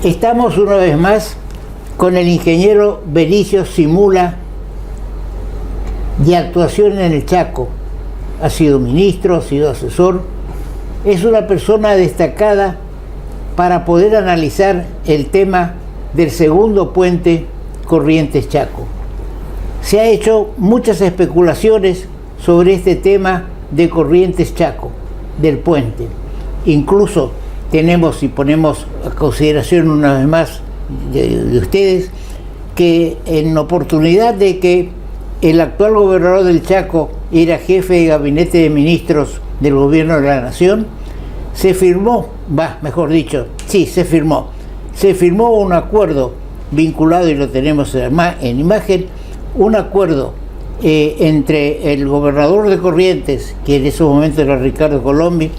Estamos una vez más con el ingeniero Benicio Simula, de actuación en el Chaco. Ha sido ministro, ha sido asesor. Es una persona destacada para poder analizar el tema del segundo puente Corrientes Chaco. Se ha hecho muchas especulaciones sobre este tema de Corrientes Chaco, del puente. Incluso tenemos, y ponemos a consideración una vez más de ustedes, que en oportunidad de que el actual gobernador del Chaco era jefe de gabinete de ministros del gobierno de la nación, se firmó un acuerdo vinculado, y lo tenemos en imagen, un acuerdo entre el gobernador de Corrientes, que en esos momentos era Ricardo Colombi,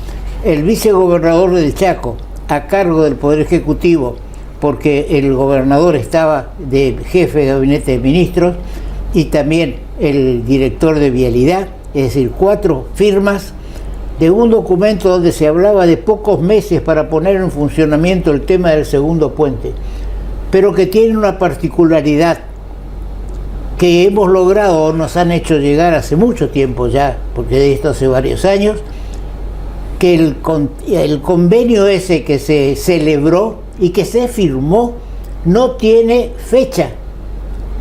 el vicegobernador del Chaco, a cargo del Poder Ejecutivo, porque el gobernador estaba de jefe de gabinete de ministros, y también el director de Vialidad, es decir, 4 firmas de un documento donde se hablaba de pocos meses para poner en funcionamiento el tema del segundo puente, pero que tiene una particularidad que hemos logrado o nos han hecho llegar hace mucho tiempo ya, porque de esto hace varios años, que el convenio ese que se celebró y que se firmó no tiene fecha.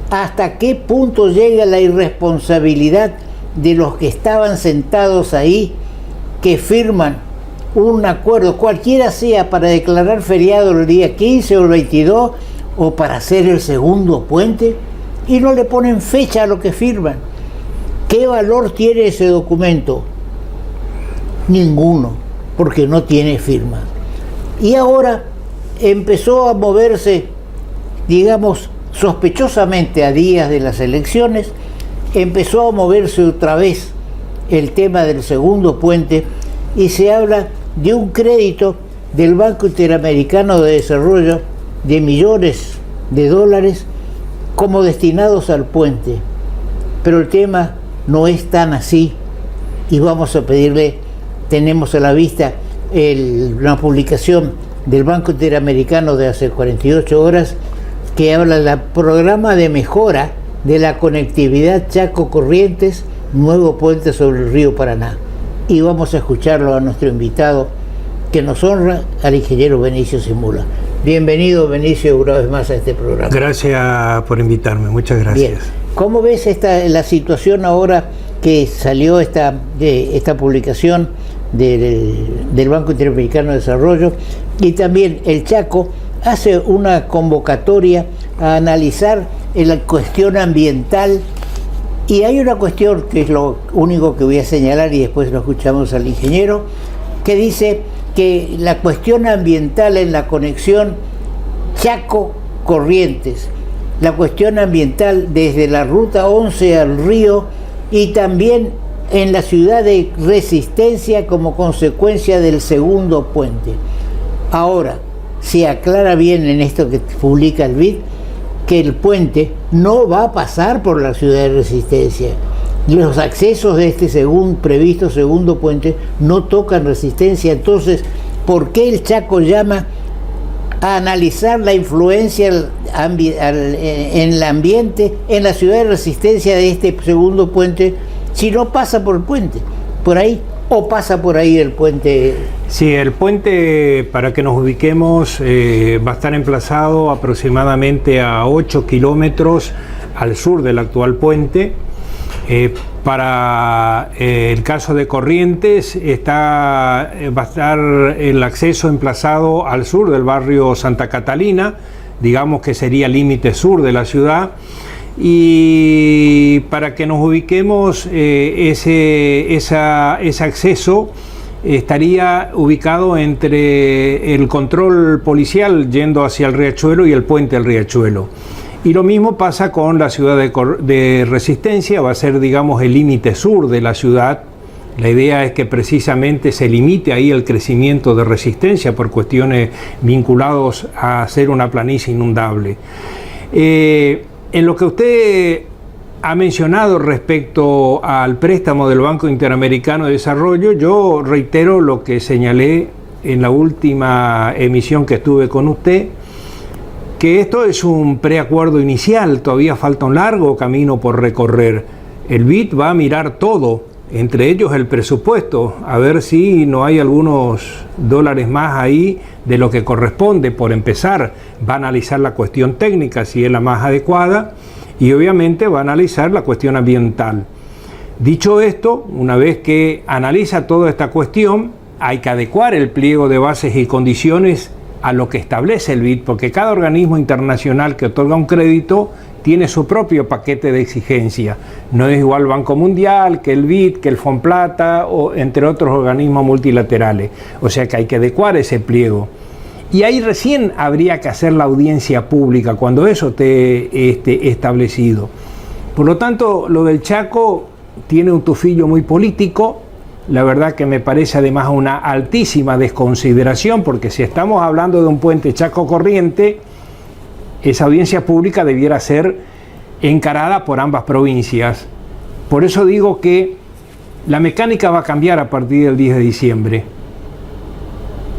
¿Hasta qué punto llega la irresponsabilidad de los que estaban sentados ahí, que firman un acuerdo, cualquiera sea, para declarar feriado el día 15 o el 22, o para hacer el segundo puente, y no le ponen fecha a lo que firman? ¿Qué valor tiene ese documento? Ninguno, porque no tiene firma. Y ahora empezó a moverse, digamos, sospechosamente a días de las elecciones, empezó a moverse otra vez el tema del segundo puente, y se habla de un crédito del Banco Interamericano de Desarrollo de millones de dólares como destinados al puente. Pero el tema no es tan así, y vamos a pedirle, tenemos a la vista una publicación del Banco Interamericano de hace 48 horas que habla del programa de mejora de la conectividad Chaco-Corrientes, nuevo puente sobre el río Paraná. Y vamos a escucharlo a nuestro invitado, que nos honra, al ingeniero Benicio Simula. Bienvenido, Benicio, una vez más a este programa. Gracias por invitarme, muchas gracias. Bien. ¿Cómo ves la situación ahora que salió esta publicación del Banco Interamericano de Desarrollo? Y también el Chaco hace una convocatoria a analizar la cuestión ambiental, y hay una cuestión que es lo único que voy a señalar, y después lo escuchamos al ingeniero, que dice que la cuestión ambiental en la conexión Chaco-Corrientes, la cuestión ambiental desde la ruta 11 al río, y también en la ciudad de Resistencia como consecuencia del segundo puente. Ahora, se aclara bien en esto que publica el BID, que el puente no va a pasar por la ciudad de Resistencia. Los accesos de este previsto segundo puente no tocan Resistencia. Entonces, ¿por qué el Chaco llama a analizar la influencia en el ambiente en la ciudad de Resistencia de este segundo puente, si no pasa por el puente, por ahí, o pasa por ahí el puente? Sí, el puente, para que nos ubiquemos, va a estar emplazado aproximadamente a 8 kilómetros al sur del actual puente. Para el caso de Corrientes va a estar el acceso emplazado al sur del barrio Santa Catalina, digamos que sería límite sur de la ciudad. Y para que nos ubiquemos, ese acceso estaría ubicado entre el control policial yendo hacia el Riachuelo y el puente del Riachuelo. Y lo mismo pasa con la ciudad de Resistencia, va a ser, digamos, el límite sur de la ciudad. La idea es que precisamente se limite ahí el crecimiento de Resistencia por cuestiones vinculadas a hacer una planicie inundable. En lo que usted ha mencionado respecto al préstamo del Banco Interamericano de Desarrollo, yo reitero lo que señalé en la última emisión que estuve con usted, que esto es un preacuerdo inicial, todavía falta un largo camino por recorrer. El BID va a mirar todo, entre ellos el presupuesto, a ver si no hay algunos dólares más ahí de lo que corresponde. Por empezar, va a analizar la cuestión técnica, si es la más adecuada, y obviamente va a analizar la cuestión ambiental. Dicho esto, una vez que analiza toda esta cuestión, hay que adecuar el pliego de bases y condiciones a lo que establece el BID, porque cada organismo internacional que otorga un crédito tiene su propio paquete de exigencia. No es igual el Banco Mundial, que el BID, que el Fomplata, o entre otros organismos multilaterales. O sea que hay que adecuar ese pliego. Y ahí recién habría que hacer la audiencia pública, cuando eso esté establecido. Por lo tanto, lo del Chaco tiene un tufillo muy político. La verdad que me parece además una altísima desconsideración, porque si estamos hablando de un puente Chaco-Corriente, esa audiencia pública debiera ser encarada por ambas provincias. Por eso digo que la mecánica va a cambiar a partir del 10 de diciembre.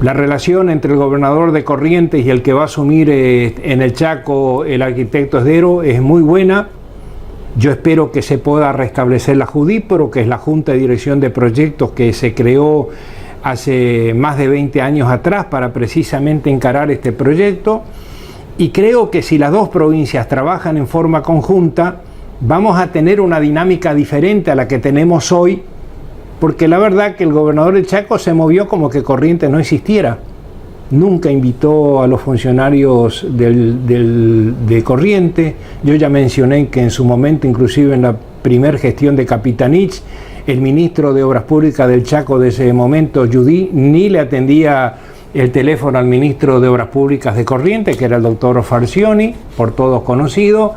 La relación entre el gobernador de Corrientes y el que va a asumir en el Chaco el arquitecto Esdero es muy buena. Yo espero que se pueda restablecer la JUDIPRO, que es la Junta de Dirección de Proyectos que se creó hace más de 20 años atrás para precisamente encarar este proyecto. Y creo que si las dos provincias trabajan en forma conjunta, vamos a tener una dinámica diferente a la que tenemos hoy, porque la verdad que el gobernador del Chaco se movió como que Corrientes no existiera. Nunca invitó a los funcionarios de Corrientes. Yo ya mencioné que en su momento, inclusive en la primer gestión de Capitanich, el ministro de Obras Públicas del Chaco de ese momento, Yudí, ni le atendía el teléfono al ministro de Obras Públicas de Corrientes, que era el doctor Farcioni, por todos conocido,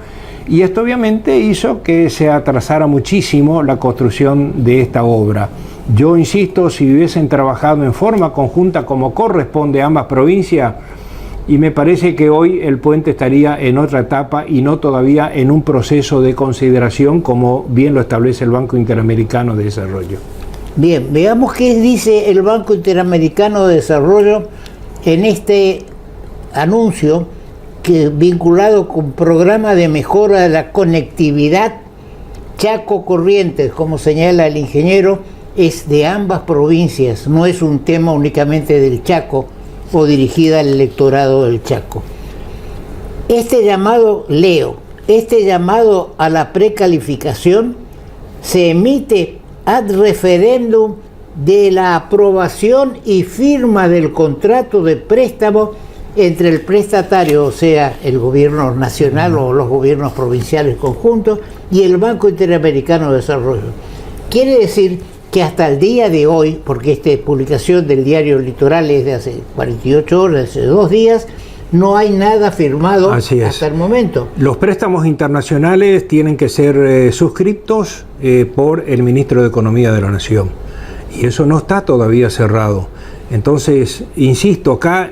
y esto obviamente hizo que se atrasara muchísimo la construcción de esta obra. Yo insisto, si hubiesen trabajado en forma conjunta como corresponde a ambas provincias, y me parece que hoy el puente estaría en otra etapa y no todavía en un proceso de consideración como bien lo establece el Banco Interamericano de Desarrollo. Bien, veamos qué dice el Banco Interamericano de Desarrollo en este anuncio que vinculado con programa de mejora de la conectividad Chaco-Corrientes, como señala el ingeniero, es de ambas provincias, no es un tema únicamente del Chaco o dirigida al electorado del Chaco. Este llamado, este llamado a la precalificación se emite ad referéndum de la aprobación y firma del contrato de préstamo entre el prestatario, o sea, el gobierno nacional o los gobiernos provinciales conjuntos, y el Banco Interamericano de Desarrollo. Quiere decir que hasta el día de hoy, porque esta publicación del diario Litoral es de hace 48 horas, hace 2 días, no hay nada firmado hasta el momento. Los préstamos internacionales tienen que ser suscriptos por el ministro de Economía de la Nación, y eso no está todavía cerrado. Entonces, insisto, acá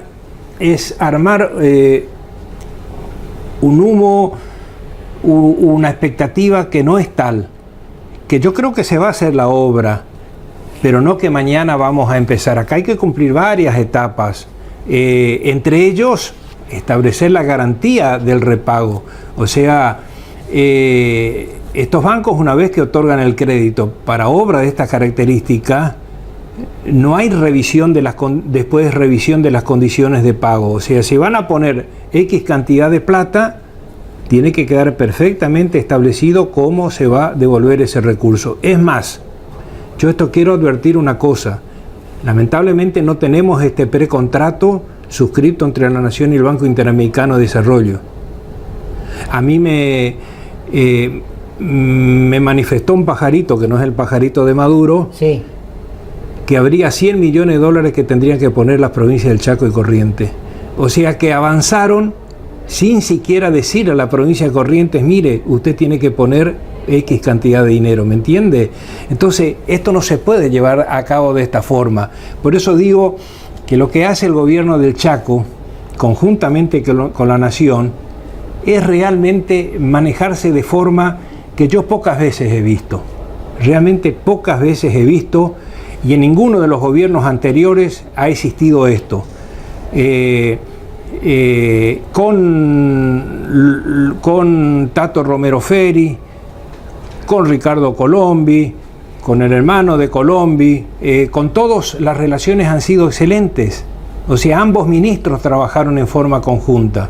es armar un humo, una expectativa que no es tal, que yo creo que se va a hacer la obra, pero no que mañana vamos a empezar. Acá hay que cumplir varias etapas, entre ellos establecer la garantía del repago. O sea, estos bancos, una vez que otorgan el crédito para obra de estas características, no hay revisión después revisión de las condiciones de pago. O sea, si van a poner X cantidad de plata, tiene que quedar perfectamente establecido cómo se va a devolver ese recurso. Es más, yo esto quiero advertir una cosa. Lamentablemente no tenemos este precontrato suscrito entre la Nación y el Banco Interamericano de Desarrollo. A mí me manifestó un pajarito, que no es el pajarito de Maduro, sí, que habría 100 millones de dólares que tendrían que poner las provincias del Chaco y Corrientes. O sea que avanzaron sin siquiera decir a la provincia de Corrientes, mire, usted tiene que poner X cantidad de dinero, ¿me entiende? Entonces, esto no se puede llevar a cabo de esta forma. Por eso digo que lo que hace el gobierno del Chaco, conjuntamente con la Nación, es realmente manejarse de forma que yo pocas veces he visto. Realmente pocas veces he visto, y en ninguno de los gobiernos anteriores ha existido esto. con Tato Romero Feri, con Ricardo Colombi, con el hermano de Colombi, con todos las relaciones han sido excelentes. O sea, ambos ministros trabajaron en forma conjunta.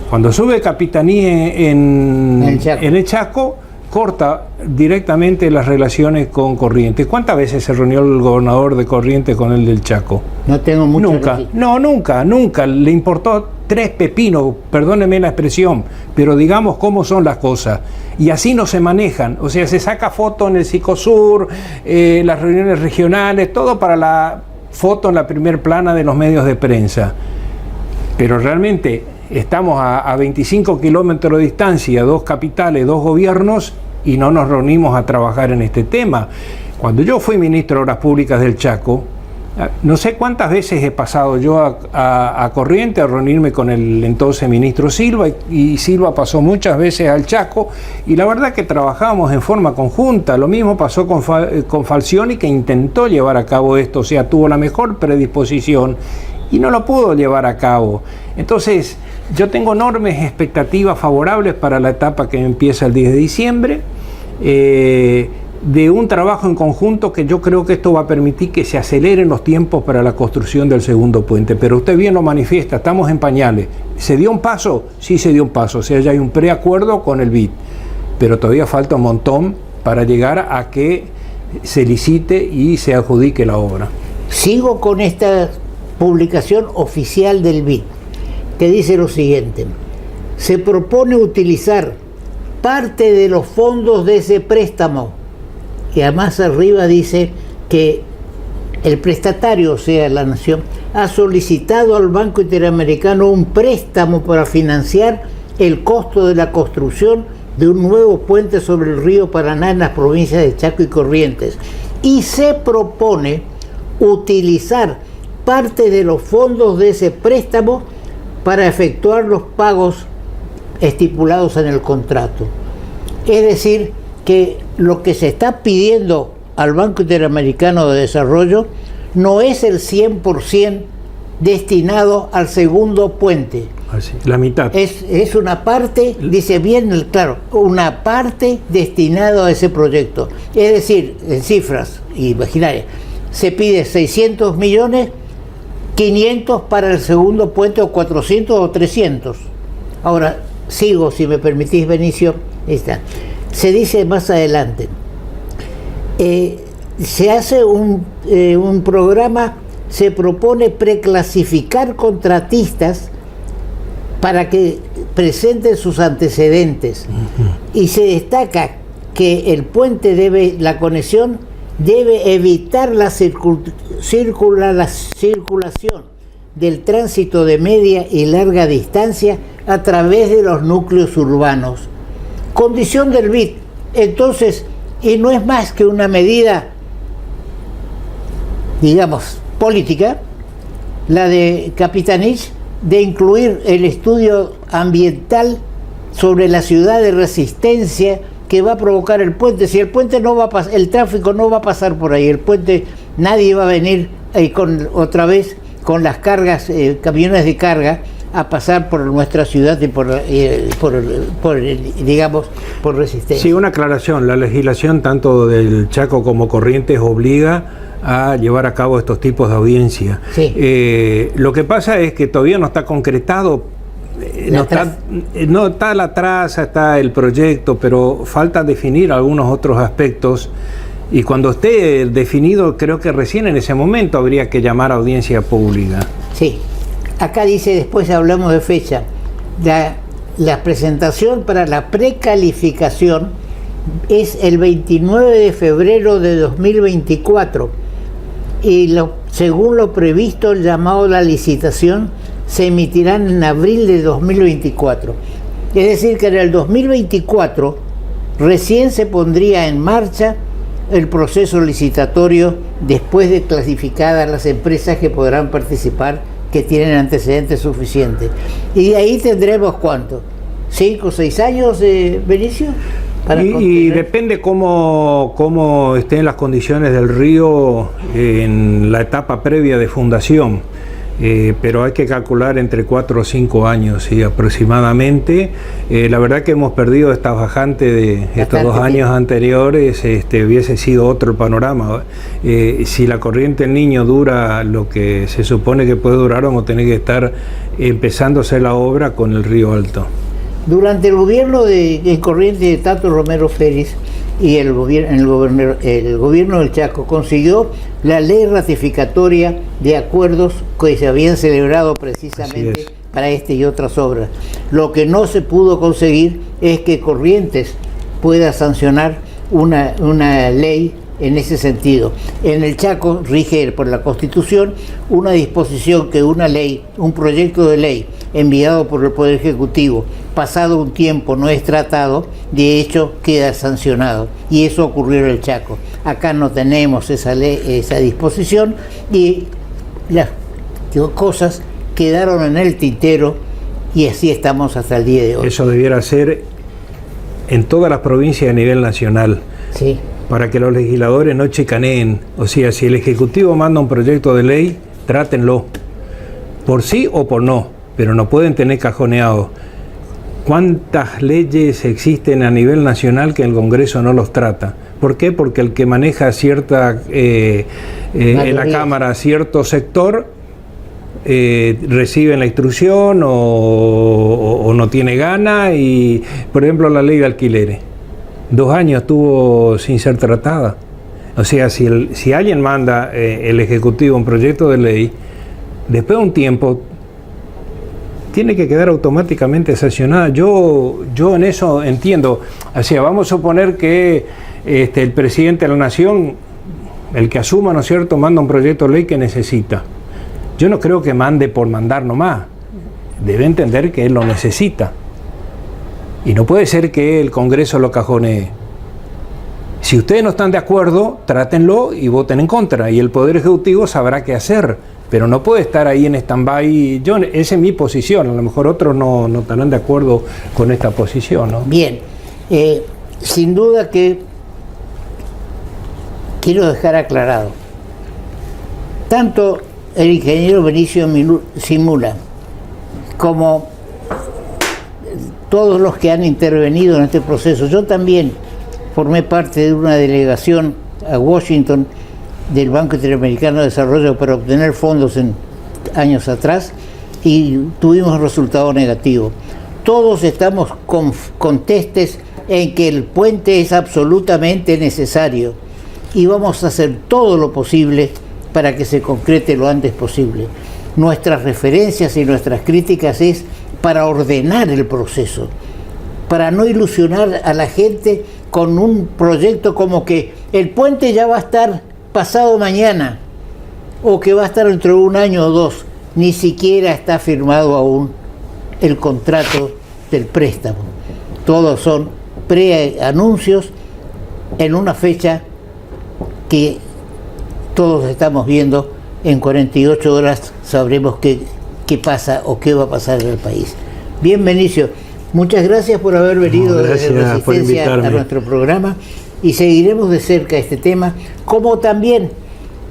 Cuando sube Capitanía en el Chaco, corta directamente las relaciones con Corrientes. ¿Cuántas veces se reunió el gobernador de Corrientes con el del Chaco? No tengo mucho. Nunca. Le importó 3 pepinos, perdónenme la expresión, pero digamos cómo son las cosas. Y así no se manejan. O sea, se saca foto en el Psicosur, las reuniones regionales, todo para la foto en la primer plana de los medios de prensa. Pero realmente estamos a 25 kilómetros de distancia, 2 capitales, 2 gobiernos, y no nos reunimos a trabajar en este tema. Cuando yo fui ministro de Obras Públicas del Chaco, no sé cuántas veces he pasado yo a Corrientes a reunirme con el entonces ministro Silva, y Silva pasó muchas veces al Chaco, y la verdad que trabajábamos en forma conjunta. Lo mismo pasó con Falcioni, que intentó llevar a cabo esto, o sea, tuvo la mejor predisposición y no lo pudo llevar a cabo. Entonces, yo tengo enormes expectativas favorables para la etapa que empieza el 10 de diciembre, de un trabajo en conjunto que yo creo que esto va a permitir que se aceleren los tiempos para la construcción del segundo puente. Pero usted bien lo manifiesta, estamos en pañales. ¿Se dio un paso? Sí, se dio un paso. O sea, ya hay un preacuerdo con el BID, pero todavía falta un montón para llegar a que se licite y se adjudique la obra. Sigo con esta publicación oficial del BID, que dice lo siguiente: se propone utilizar parte de los fondos de ese préstamo, y además arriba dice que el prestatario, o sea, la nación, ha solicitado al Banco Interamericano un préstamo para financiar el costo de la construcción de un nuevo puente sobre el río Paraná en las provincias de Chaco y Corrientes, y se propone utilizar parte de los fondos de ese préstamo para efectuar los pagos estipulados en el contrato. Es decir, que lo que se está pidiendo al Banco Interamericano de Desarrollo no es el 100% destinado al segundo puente. Así, la mitad. Es una parte, dice bien claro, una parte destinada a ese proyecto. Es decir, en cifras imaginarias, se pide 600 millones, 500 para el segundo puente, o 400 o 300. Ahora, sigo, si me permitís, Benicio. Se dice más adelante, se hace un programa, se propone preclasificar contratistas para que presenten sus antecedentes. Y se destaca que el puente la conexión debe evitar la circulación del tránsito de media y larga distancia a través de los núcleos urbanos. Condición del BID. Entonces, y no es más que una medida, digamos, política, la de Capitanich, de incluir el estudio ambiental sobre la ciudad de resistencia que va a provocar el puente. Si el puente no va a pasar, el tráfico no va a pasar por ahí, el puente, nadie va a venir otra vez con las cargas, camiones de carga, a pasar por nuestra ciudad y por resistencia. Sí, una aclaración: la legislación tanto del Chaco como Corrientes obliga a llevar a cabo estos tipos de audiencia. Sí. Lo que pasa es que todavía no está concretado, no está la traza, está el proyecto, pero falta definir algunos otros aspectos, y cuando esté definido, creo que recién en ese momento habría que llamar a audiencia pública. Sí. Acá dice, después hablamos de fecha, la presentación para la precalificación es el 29 de febrero de 2024, y según lo previsto, el llamado a la licitación se emitirán en abril de 2024. Es decir, que en el 2024 recién se pondría en marcha el proceso licitatorio, después de clasificadas las empresas que podrán participar, que tienen antecedentes suficientes. Y de ahí tendremos, ¿cuánto? ¿5 o 6 años, Benicio? Y depende cómo estén las condiciones del río en la etapa previa de fundación. pero hay que calcular entre 4 o 5 años, ¿sí? Aproximadamente. La verdad que hemos perdido esta bajante de estos 2 años anteriores, hubiese sido otro el panorama. Si la corriente del Niño dura lo que se supone que puede durar, vamos a tener que estar empezando a hacer la obra con el Río Alto. Durante el gobierno de Corrientes de Tato Romero Félix y el gobierno del Chaco consiguió la ley ratificatoria de acuerdos que se habían celebrado precisamente para este y otras obras. Lo que no se pudo conseguir es que Corrientes pueda sancionar una ley en ese sentido. En el Chaco rige por la Constitución una disposición que una ley, un proyecto de ley enviado por el Poder Ejecutivo, pasado un tiempo no es tratado, de hecho queda sancionado, y eso ocurrió en el Chaco. Acá no tenemos esa ley, esa disposición, y las cosas quedaron en el tintero, y así estamos hasta el día de hoy. Eso debiera ser en todas las provincias a nivel nacional. Sí. Para que los legisladores no chicaneen. O sea, si el Ejecutivo manda un proyecto de ley, trátenlo, por sí o por no, pero no pueden tener cajoneado. ¿Cuántas leyes existen a nivel nacional que el Congreso no los trata? ¿Por qué? Porque el que maneja cierta, en la Cámara cierto sector, recibe la instrucción o no tiene gana, y por ejemplo la ley de alquileres. 2 años estuvo sin ser tratada. O sea, si alguien manda el Ejecutivo un proyecto de ley, después de un tiempo tiene que quedar automáticamente sancionada. Yo en eso entiendo. O sea, vamos a suponer que el presidente de la Nación, el que asuma, ¿no es cierto?, manda un proyecto de ley que necesita. Yo no creo que mande por mandar nomás. Debe entender que él lo necesita. Y no puede ser que el Congreso lo cajonee. Si ustedes no están de acuerdo, trátenlo y voten en contra. Y el Poder Ejecutivo sabrá qué hacer. Pero no puede estar ahí en stand-by. Esa es mi posición. A lo mejor otros no estarán de acuerdo con esta posición, ¿no? Bien. Sin duda que quiero dejar aclarado. Tanto el ingeniero Benicio Simula como todos los que han intervenido en este proceso. Yo también formé parte de una delegación a Washington del Banco Interamericano de Desarrollo para obtener fondos en años atrás, y tuvimos resultado negativo. Todos estamos contestes en que el puente es absolutamente necesario, y vamos a hacer todo lo posible para que se concrete lo antes posible. Nuestras referencias y nuestras críticas es para ordenar el proceso, para no ilusionar a la gente con un proyecto como que el puente ya va a estar pasado mañana, o que va a estar dentro de 1 año o 2. Ni siquiera está firmado aún el contrato del préstamo. Todos son preanuncios en una fecha que todos estamos viendo. En 48 horas sabremos qué pasa o qué va a pasar en el país. Bien, Benicio, muchas gracias por haber venido desde Resistencia a nuestro programa, y seguiremos de cerca este tema, como también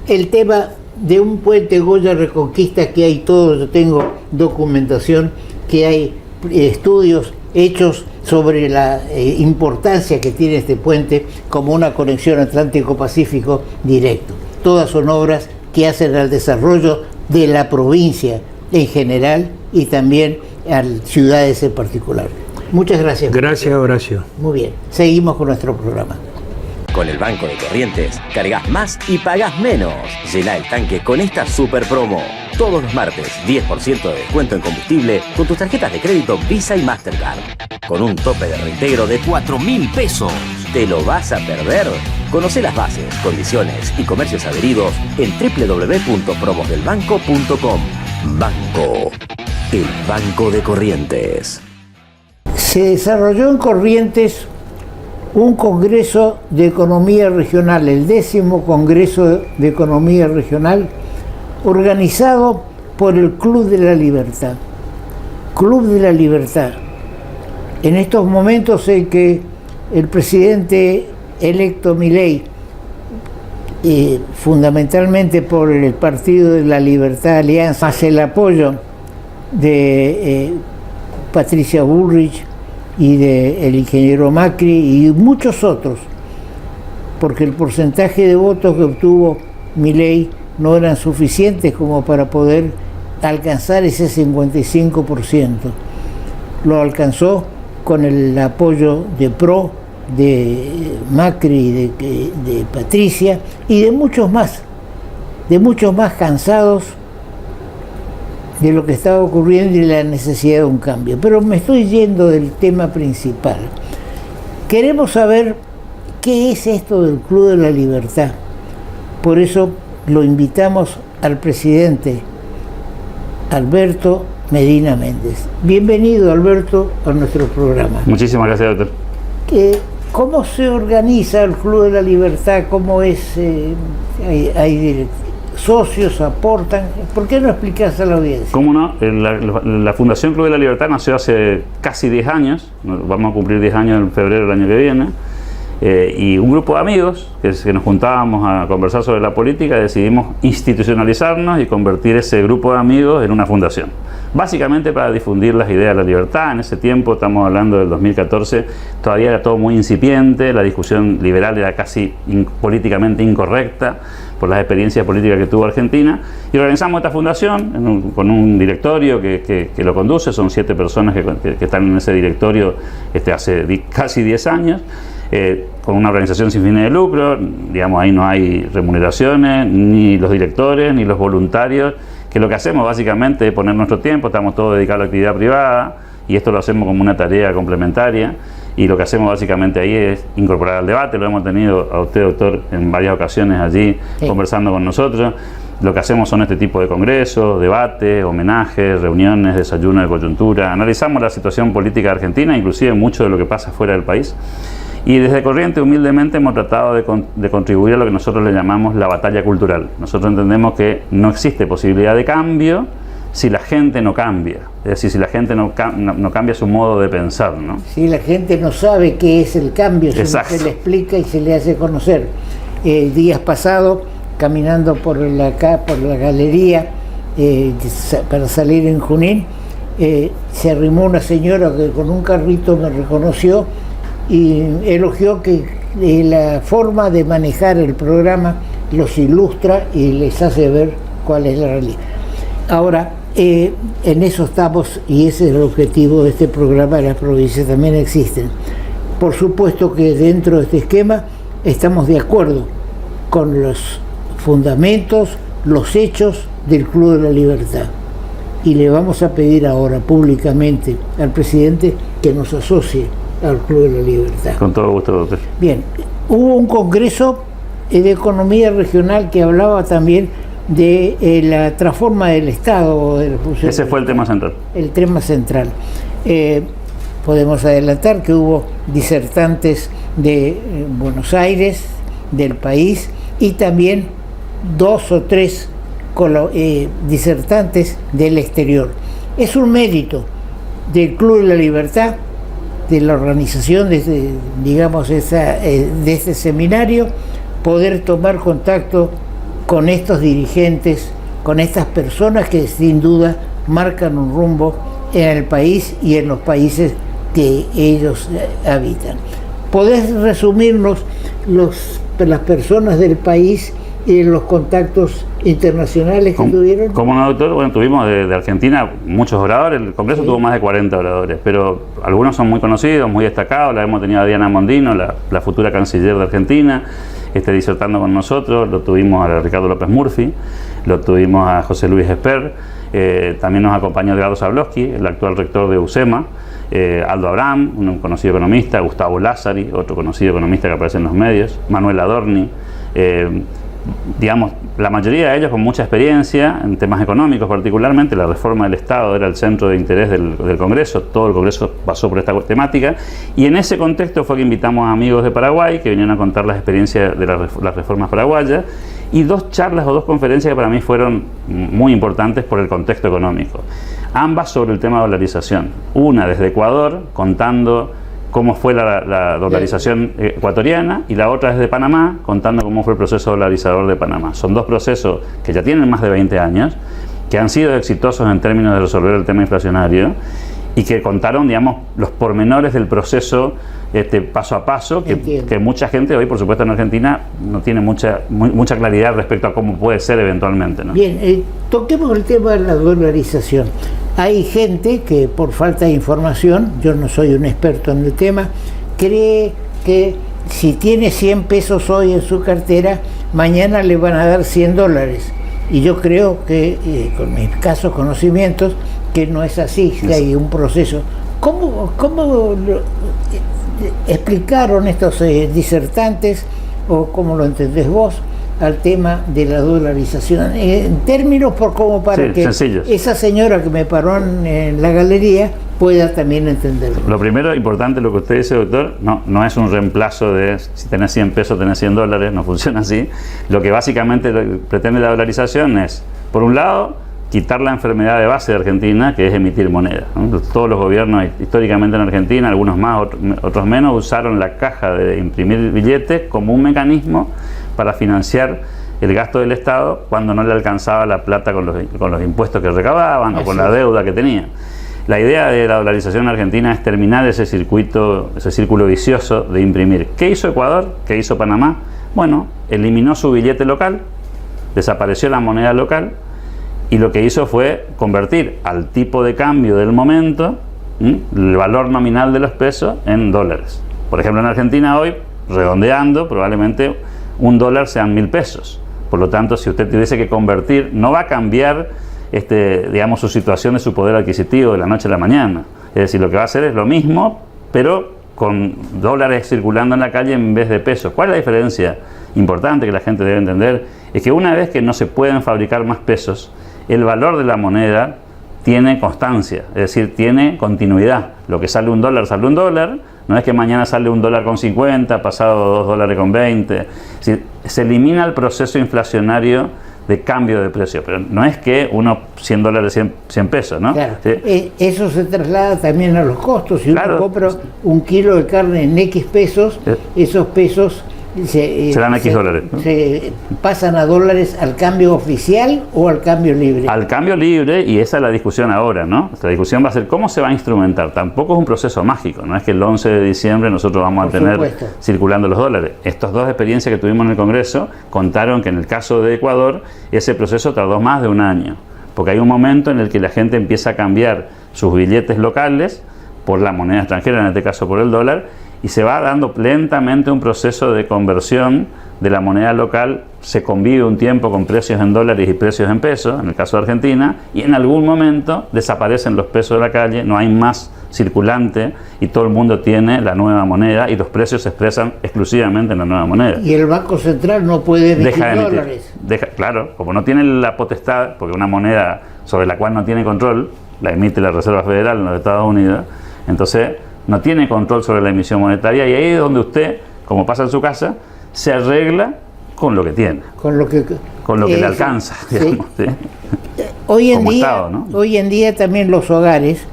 el tema de un puente Goya Reconquista, que hay todo. Yo tengo documentación, que hay estudios hechos sobre la importancia que tiene este puente como una conexión Atlántico-Pacífico directo. Todas son obras que hacen al desarrollo de la provincia en general y también a ciudades en particular. Muchas gracias. Gracias, Horacio. Muy bien, seguimos con nuestro programa. Con el Banco de Corrientes, cargas más y pagas menos. Llena el tanque con esta super promo. Todos los martes, 10% de descuento en combustible con tus tarjetas de crédito Visa y Mastercard. Con un tope de reintegro de 4.000 pesos. ¿Te lo vas a perder? Conoce las bases, condiciones y comercios adheridos en www.promosdelbanco.com. Banco. El Banco de Corrientes. Se desarrolló en Corrientes un Congreso de Economía Regional, el 10º Congreso de Economía Regional, organizado por el Club de la Libertad. Club de la Libertad. En estos momentos en que el presidente electo Milei fundamentalmente por el Partido de la Libertad Alianza, más el apoyo de Patricia Bullrich y del ingeniero Macri y muchos otros, porque el porcentaje de votos que obtuvo Milei no eran suficientes como para poder alcanzar ese 55%. Lo alcanzó con el apoyo de PRO, de Macri, de Patricia y de muchos más cansados de lo que estaba ocurriendo y la necesidad de un cambio. Pero me estoy yendo del tema principal. Queremos saber qué es esto del Club de la Libertad. Por eso lo invitamos al presidente Alberto Medina Méndez. Bienvenido, Alberto, a nuestro programa. Muchísimas gracias, doctor. ¿Cómo se organiza el Club de la Libertad? ¿Cómo es? ¿Hay socios? ¿Aportan? ¿Por qué no explicas a la audiencia? ¿Cómo no? La Fundación Club de la Libertad nació hace casi 10 años. Vamos a cumplir 10 años en febrero del año que viene. Y un grupo de amigos que nos juntábamos a conversar sobre la política, decidimos institucionalizarnos y convertir ese grupo de amigos en una fundación. Básicamente para difundir las ideas de la libertad. En ese tiempo, estamos hablando del 2014, todavía era todo muy incipiente, la discusión liberal era casi políticamente incorrecta por las experiencias políticas que tuvo Argentina, y organizamos esta fundación con un directorio que lo conduce. Son 7 personas que están en ese directorio hace casi 10 años. Con una organización sin fines de lucro, digamos, ahí no hay remuneraciones, ni los directores, ni los voluntarios, que lo que hacemos básicamente es poner nuestro tiempo. Estamos todos dedicados a la actividad privada, y esto lo hacemos como una tarea complementaria, y lo que hacemos básicamente ahí es incorporar al debate. Lo hemos tenido a usted, doctor, en varias ocasiones allí, sí, conversando con nosotros. Lo que hacemos son este tipo de congresos, debates, homenajes, reuniones, desayunos de coyuntura. Analizamos la situación política de Argentina, inclusive mucho de lo que pasa fuera del país. Y desde Corrientes, humildemente, hemos tratado de contribuir a lo que nosotros le llamamos la batalla cultural. Nosotros entendemos que no existe posibilidad de cambio si la gente no cambia. Es decir, si la gente no cambia su modo de pensar, ¿no? Si la gente no sabe qué es el cambio, si no se le explica y se le hace conocer. Días pasados, caminando por la galería para salir en Junín, se arrimó una señora que con un carrito me reconoció y elogió que la forma de manejar el programa los ilustra y les hace ver cuál es la realidad. Ahora, en eso estamos, y ese es el objetivo de este programa. Las provincias también existen. Por supuesto que dentro de este esquema estamos de acuerdo con los fundamentos, los hechos del Club de la Libertad. Y le vamos a pedir ahora públicamente al presidente que nos asocie al Club de la Libertad. Con todo gusto, doctor. Bien, hubo un congreso de economía regional que hablaba también de la transforma del Estado. Ese fue el tema central. El tema central. Podemos adelantar que hubo disertantes de Buenos Aires, del país, y también 2 o 3 disertantes del exterior. Es un mérito del Club de la Libertad, de la organización de este seminario, poder tomar contacto con estos dirigentes, con estas personas que sin duda marcan un rumbo en el país y en los países que ellos habitan. ¿Podés resumirnos las personas del país y los contactos internacionales que tuvieron? Como no, doctor, bueno, tuvimos de Argentina muchos oradores. El Congreso tuvo más de 40 oradores, pero algunos son muy conocidos, muy destacados. La hemos tenido a Diana Mondino, la futura canciller de Argentina, disertando con nosotros. Lo tuvimos a Ricardo López Murphy, lo tuvimos a José Luis Esper, también nos acompañó Edgardo Zablowski, el actual rector de UCEMA, Aldo Abraham, un conocido economista, Gustavo Lázari, otro conocido economista que aparece en los medios, Manuel Adorni, digamos, la mayoría de ellos con mucha experiencia en temas económicos. Particularmente la reforma del Estado era el centro de interés del Congreso. Todo el Congreso pasó por esta temática, y en ese contexto fue que invitamos a amigos de Paraguay que vinieron a contar las experiencias de las reformas paraguayas, y 2 charlas o 2 conferencias que para mí fueron muy importantes por el contexto económico, ambas sobre el tema de dolarización. Una desde Ecuador, contando cómo fue la dolarización ecuatoriana, y la otra es de Panamá, contando cómo fue el proceso dolarizador de Panamá. Son dos procesos que ya tienen más de 20 años, que han sido exitosos en términos de resolver el tema inflacionario y que contaron, digamos, los pormenores del proceso paso a paso, que mucha gente hoy, por supuesto, en Argentina no tiene mucha claridad respecto a cómo puede ser eventualmente, ¿no? Bien, toquemos el tema de la dolarización. Hay gente que, por falta de información, yo no soy un experto en el tema, cree que si tiene 100 pesos hoy en su cartera, mañana le van a dar $100. Y yo creo que, con mis escasos conocimientos, que no es así, que hay un proceso. ¿Cómo explicaron estos disertantes, o cómo lo entendés vos, al tema de la dolarización? En términos como para que sencillos. Esa señora que me paró en la galería pueda también entenderlo. Lo primero, importante, lo que usted dice, doctor, no es un reemplazo de si tenés 100 pesos, tenés $100, no funciona así. Lo que básicamente pretende la dolarización es, por un lado, quitar la enfermedad de base de Argentina, que es emitir moneda, ¿no? Todos los gobiernos históricamente en Argentina, algunos más, otros menos, usaron la caja de imprimir billetes como un mecanismo para financiar el gasto del Estado cuando no le alcanzaba la plata con los impuestos que recaudaban o con la deuda que tenían. La idea de la dolarización en Argentina es terminar ese círculo vicioso de imprimir. ¿Qué hizo Ecuador? ¿Qué hizo Panamá? Bueno, eliminó su billete local, desapareció la moneda local, y lo que hizo fue convertir al tipo de cambio del momento el valor nominal de los pesos en dólares. Por ejemplo, en Argentina hoy, redondeando, probablemente $1 sean 1.000 pesos. Por lo tanto, si usted tuviese que convertir, no va a cambiar digamos, su situación de su poder adquisitivo de la noche a la mañana. Es decir, lo que va a hacer es lo mismo, pero con dólares circulando en la calle en vez de pesos. ¿Cuál es la diferencia importante que la gente debe entender? Es que una vez que no se pueden fabricar más pesos, el valor de la moneda tiene constancia, es decir, tiene continuidad. Lo que sale $1 sale $1, no es que mañana sale $1.50, pasado $2.20. Es decir, se elimina el proceso inflacionario de cambio de precio, pero no es que $100, 100 pesos, ¿no? Claro. ¿Sí? Eso se traslada también a los costos. Si claro, uno compra un kilo de carne en X pesos, esos pesos serán X dólares, ¿no? Se pasan a dólares al cambio oficial o al cambio libre. Al cambio libre, y esa es la discusión ahora, ¿no? La discusión va a ser cómo se va a instrumentar. Tampoco es un proceso mágico, no es que el 11 de diciembre nosotros vamos a tener circulando los dólares. Estas dos experiencias que tuvimos en el Congreso contaron que en el caso de Ecuador ese proceso tardó más de un año, porque hay un momento en el que la gente empieza a cambiar sus billetes locales por la moneda extranjera, en este caso por el dólar, y se va dando lentamente un proceso de conversión de la moneda local. Se convive un tiempo con precios en dólares y precios en pesos, en el caso de Argentina, y en algún momento desaparecen los pesos de la calle, no hay más circulante y todo el mundo tiene la nueva moneda y los precios se expresan exclusivamente en la nueva moneda. Y el Banco Central no puede emitir dólares. Claro, como no tiene la potestad, porque una moneda sobre la cual no tiene control, la emite la Reserva Federal en los Estados Unidos, entonces no tiene control sobre la emisión monetaria, y ahí es donde usted, como pasa en su casa, se arregla con lo que tiene, con lo que le alcanza, digamos, ¿sí? Hoy en día también los hogares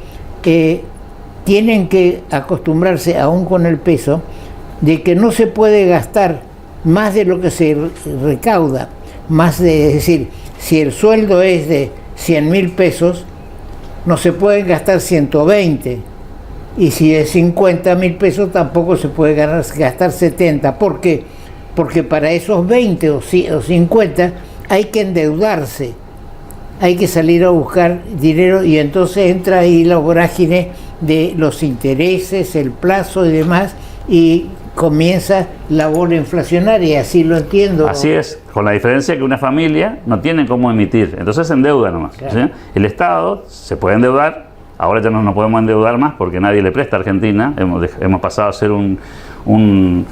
tienen que acostumbrarse, aún con el peso, de que no se puede gastar más de lo que se recauda, es decir, si el sueldo es de 100.000 pesos, no se pueden gastar 120. Y si es 50.000 pesos, tampoco se puede gastar 70. ¿Por qué? Porque para esos 20 o 50 hay que endeudarse, hay que salir a buscar dinero, y entonces entra ahí la vorágine de los intereses, el plazo y demás, y comienza la bola inflacionaria, así lo entiendo. Así es, con la diferencia que una familia no tiene cómo emitir, entonces se endeuda nomás. Claro. ¿Sí? El Estado se puede endeudar. Ahora ya no nos podemos endeudar más porque nadie le presta a Argentina. Hemos pasado a ser un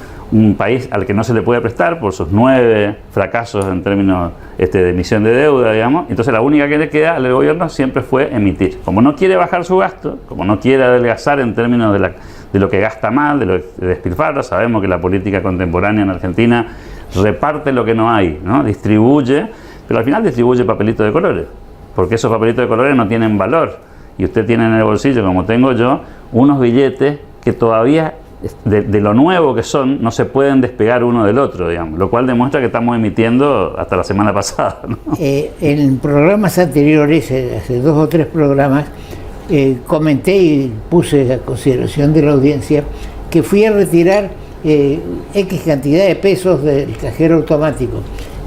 país al que no se le puede prestar por sus 9 fracasos en términos de emisión de deuda, digamos. Entonces la única que le queda al gobierno siempre fue emitir. Como no quiere bajar su gasto, como no quiere adelgazar en términos de lo que gasta mal, de lo que despilfarra, sabemos que la política contemporánea en Argentina reparte lo que no hay, ¿no? Distribuye, pero al final distribuye papelitos de colores, porque esos papelitos de colores no tienen valor. Y usted tiene en el bolsillo, como tengo yo, unos billetes que todavía de lo nuevo que son, no se pueden despegar uno del otro, digamos, lo cual demuestra que estamos emitiendo hasta la semana pasada, ¿no? En programas anteriores, hace 2 o 3 programas, comenté y puse a consideración de la audiencia que fui a retirar X cantidad de pesos del cajero automático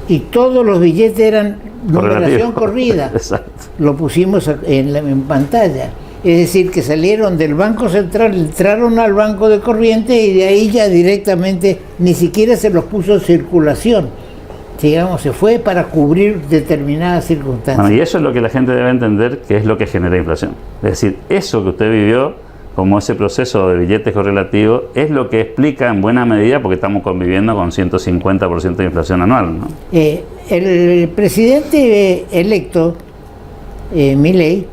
y todos los billetes eran numeración corrida. Exacto. Lo pusimos en pantalla. Es decir, que salieron del Banco Central, entraron al Banco de Corrientes y de ahí ya directamente ni siquiera se los puso en circulación. Digamos, se fue para cubrir determinadas circunstancias. Bueno, y eso es lo que la gente debe entender, que es lo que genera inflación. Es decir, eso que usted vivió, como ese proceso de billetes correlativos, es lo que explica en buena medida porque estamos conviviendo con 150% de inflación anual, ¿no? El presidente electo, Milei,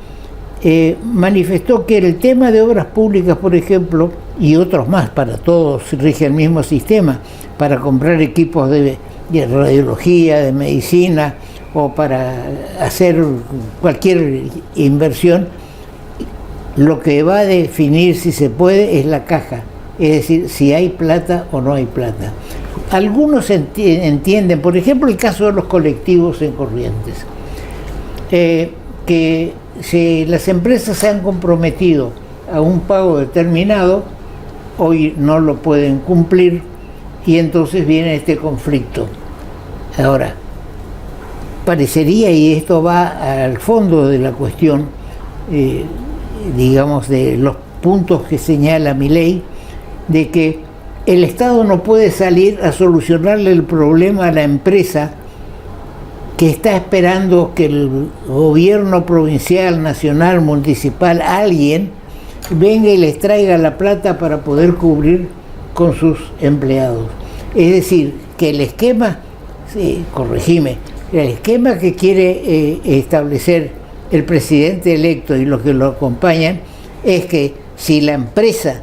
manifestó que el tema de obras públicas, por ejemplo, y otros más, para todos rige el mismo sistema, para comprar equipos de radiología, de medicina o para hacer cualquier inversión, lo que va a definir si se puede es la caja, es decir, si hay plata o no hay plata. Algunos entienden, por ejemplo, el caso de los colectivos en Corrientes, que si las empresas se han comprometido a un pago determinado, hoy no lo pueden cumplir y entonces viene este conflicto. Ahora, parecería, y esto va al fondo de la cuestión, digamos, de los puntos que señala Milei, de que el Estado no puede salir a solucionarle el problema a la empresa que está esperando que el gobierno provincial, nacional, municipal, alguien venga y les traiga la plata para poder cubrir con sus empleados. Es decir, que el esquema, sí, corregime, el esquema que quiere establecer el presidente electo y los que lo acompañan es que si la empresa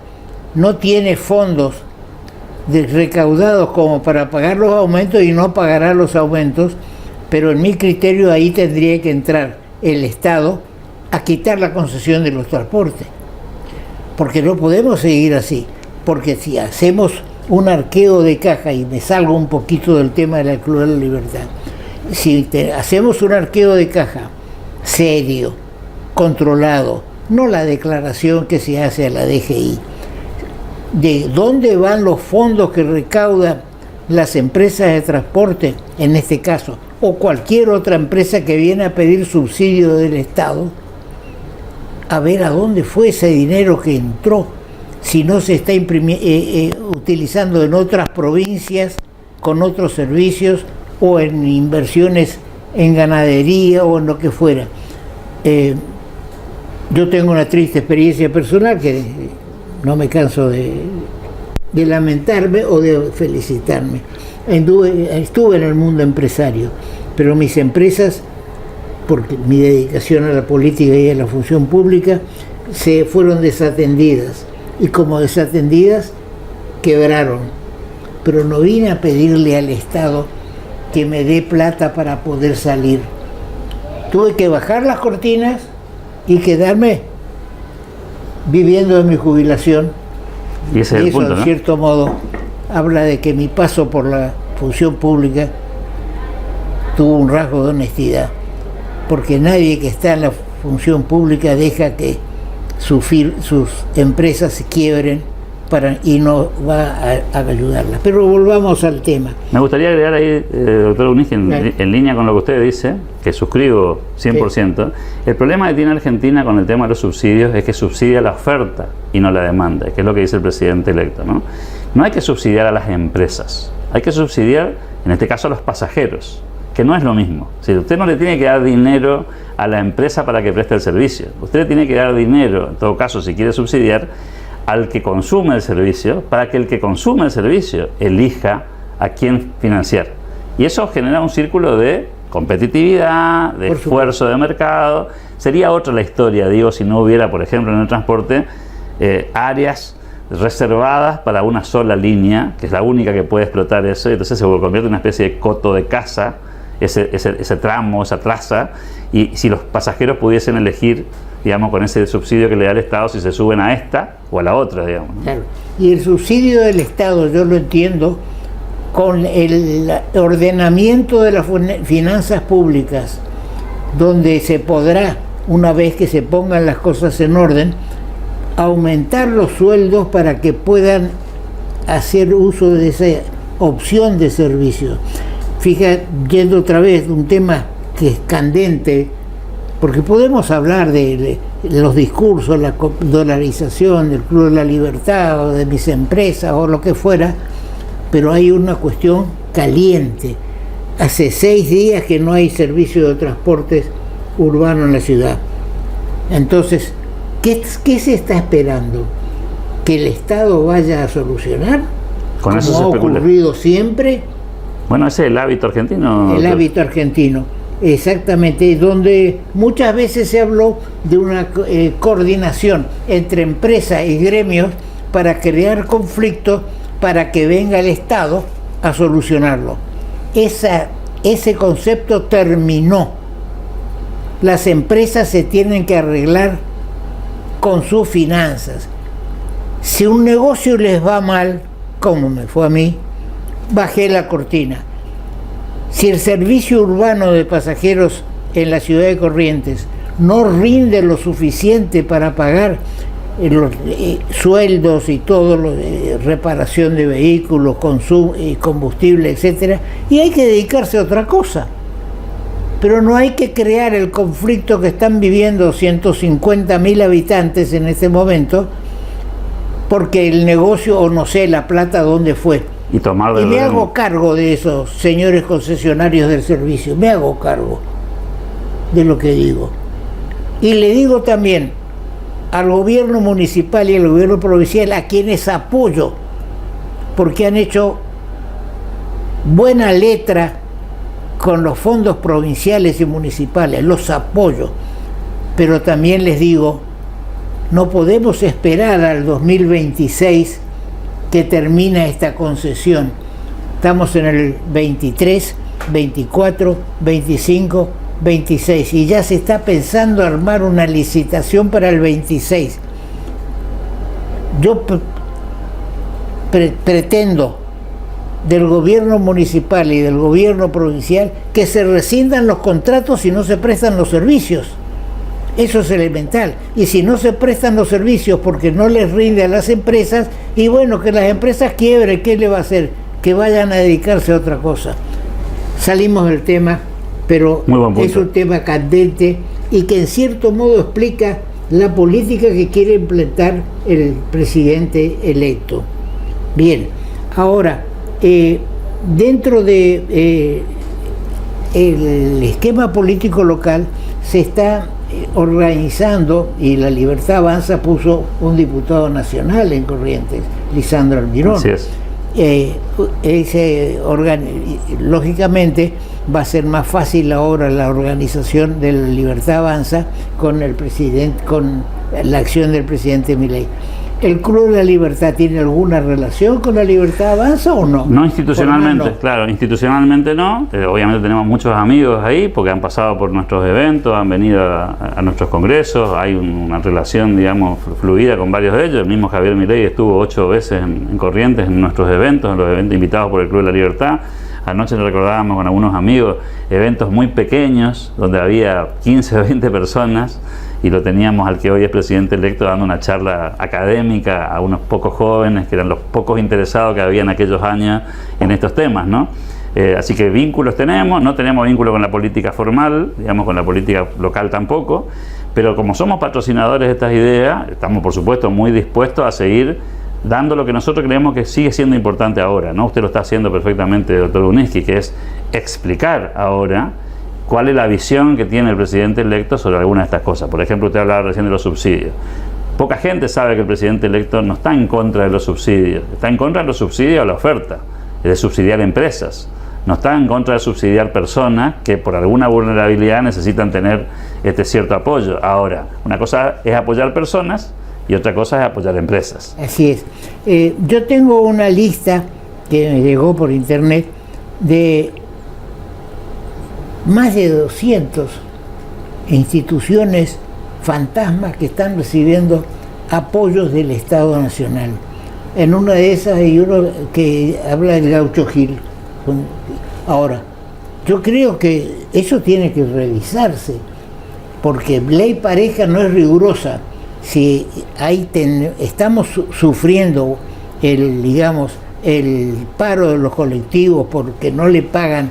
no tiene fondos recaudados como para pagar los aumentos, y no pagará los aumentos, pero en mi criterio ahí tendría que entrar el Estado a quitar la concesión de los transportes, porque no podemos seguir así, porque si hacemos un arqueo de caja, y me salgo un poquito del tema de la Club de la Libertad, si hacemos un arqueo de caja serio, controlado, no la declaración que se hace a la DGI, de dónde van los fondos que recaudan las empresas de transporte, en este caso, o cualquier otra empresa que viene a pedir subsidio del Estado, a ver a dónde fue ese dinero que entró, si no se está utilizando en otras provincias, con otros servicios, o en inversiones en ganadería o en lo que fuera. Yo tengo una triste experiencia personal que no me canso de lamentarme o de felicitarme. Estuve en el mundo empresario, pero mis empresas, porque mi dedicación a la política y a la función pública, se fueron desatendidas, y como desatendidas quebraron. Pero no vine a pedirle al Estado que me dé plata para poder salir. Tuve que bajar las cortinas y quedarme viviendo de mi jubilación. Y ese es el punto, en ¿no? cierto modo habla de que mi paso por la función pública tuvo un rasgo de honestidad, porque nadie que está en la función pública deja que sus empresas se quiebren y no va a ayudarlas. Pero volvamos al tema. Me gustaría agregar ahí, doctor Unig, en línea con lo que usted dice, que suscribo 100%, sí. El problema que tiene Argentina con el tema de los subsidios es que subsidia la oferta y no la demanda, que es lo que dice el presidente electo, ¿no? No hay que subsidiar a las empresas, hay que subsidiar, en este caso, a los pasajeros, que no es lo mismo. Si usted no le tiene que dar dinero a la empresa para que preste el servicio, usted le tiene que dar dinero, en todo caso, si quiere subsidiar, al que consume el servicio, para que el que consume el servicio elija a quién financiar. Y eso genera un círculo de competitividad, de esfuerzo de mercado. Sería otra la historia, digo, si no hubiera, por ejemplo, en el transporte, áreas reservadas para una sola línea, que es la única que puede explotar eso, y entonces se convierte en una especie de coto de caza, ese tramo, esa traza, y si los pasajeros pudiesen elegir digamos, con ese subsidio que le da el Estado si se suben a esta o a la otra, digamos. Claro. Y el subsidio del Estado, yo lo entiendo, con el ordenamiento de las finanzas públicas, donde se podrá, una vez que se pongan las cosas en orden, aumentar los sueldos para que puedan hacer uso de esa opción de servicio. Fija, yendo otra vez de un tema que es candente, porque podemos hablar de los discursos, la dolarización del Club de la Libertad o de mis empresas o lo que fuera, pero hay una cuestión caliente. Hace 6 días que no hay servicio de transportes urbano en la ciudad. Entonces, ¿qué se está esperando? ¿Que el Estado vaya a solucionar? Con eso como se ha especula. Ocurrido siempre. Bueno, ese es el hábito argentino. El hábito argentino, exactamente, donde muchas veces se habló de una coordinación entre empresas y gremios para crear conflictos para que venga el Estado a solucionarlo. Ese concepto terminó. Las empresas se tienen que arreglar con sus finanzas. Si un negocio les va mal, como me fue a mí, bajé la cortina. Si el servicio urbano de pasajeros en la ciudad de Corrientes no rinde lo suficiente para pagar los sueldos y todo, reparación de vehículos, consumo, combustible, etcétera, y hay que dedicarse a otra cosa. Pero no hay que crear el conflicto que están viviendo 150.000 habitantes en este momento, porque el negocio, o no sé, la plata, ¿dónde fue? Y tomar de Y me hago cargo de esos señores concesionarios del servicio, me hago cargo de lo que digo. Y le digo también al gobierno municipal y al gobierno provincial, a quienes apoyo, porque han hecho buena letra con los fondos provinciales y municipales, los apoyo, pero también les digo, no podemos esperar al 2026 que termina esta concesión. Estamos en el 23, 24, 25, 26 y ya se está pensando armar una licitación para el 26. Yo pretendo del gobierno municipal y del gobierno provincial que se rescindan los contratos si no se prestan los servicios. Eso es elemental. Y si no se prestan los servicios porque no les rinde a las empresas, y bueno, que las empresas quiebren, ¿qué le va a hacer? Que vayan a dedicarse a otra cosa. Salimos del tema, pero es un tema candente y que en cierto modo explica la política que quiere implementar el presidente electo. Bien, ahora, dentro de el esquema político local se está organizando, y La Libertad Avanza puso un diputado nacional en Corrientes, Lisandro Almirón. Así es. Lógicamente va a ser más fácil ahora la organización de La Libertad Avanza con el presidente, con la acción del presidente Milei. ¿El Club de la Libertad tiene alguna relación con La Libertad Avanza o no? No institucionalmente, claro, institucionalmente no. Obviamente tenemos muchos amigos ahí porque han pasado por nuestros eventos, han venido a nuestros congresos, hay una relación, digamos, fluida con varios de ellos. El mismo Javier Milei estuvo 8 veces en Corrientes en nuestros eventos, en los eventos invitados por el Club de la Libertad. Anoche nos recordábamos con algunos amigos eventos muy pequeños donde había 15 o 20 personas y lo teníamos al que hoy es presidente electo dando una charla académica a unos pocos jóvenes que eran los pocos interesados que había en aquellos años en estos temas, ¿no? Así que vínculos tenemos, no tenemos vínculo con la política formal, digamos, con la política local tampoco, pero como somos patrocinadores de estas ideas, estamos por supuesto muy dispuestos a seguir dando lo que nosotros creemos que sigue siendo importante ahora, ¿no? Usted lo está haciendo perfectamente, doctor Bruniski, que es explicar ahora cuál es la visión que tiene el presidente electo sobre alguna de estas cosas. Por ejemplo, usted hablaba recién de los subsidios. Poca gente sabe que el presidente electo no está en contra de los subsidios, está en contra de los subsidios a la oferta, de subsidiar empresas, no está en contra de subsidiar personas que por alguna vulnerabilidad necesitan tener cierto apoyo. Ahora, una cosa es apoyar personas y otra cosa es apoyar empresas. Así es. Yo tengo una lista que me llegó por internet de más de 200 instituciones fantasmas que están recibiendo apoyos del Estado Nacional. En una de esas hay uno que habla del Gaucho Gil. Ahora, yo creo que eso tiene que revisarse, porque ley pareja no es rigurosa. Si estamos sufriendo el paro de los colectivos porque no le pagan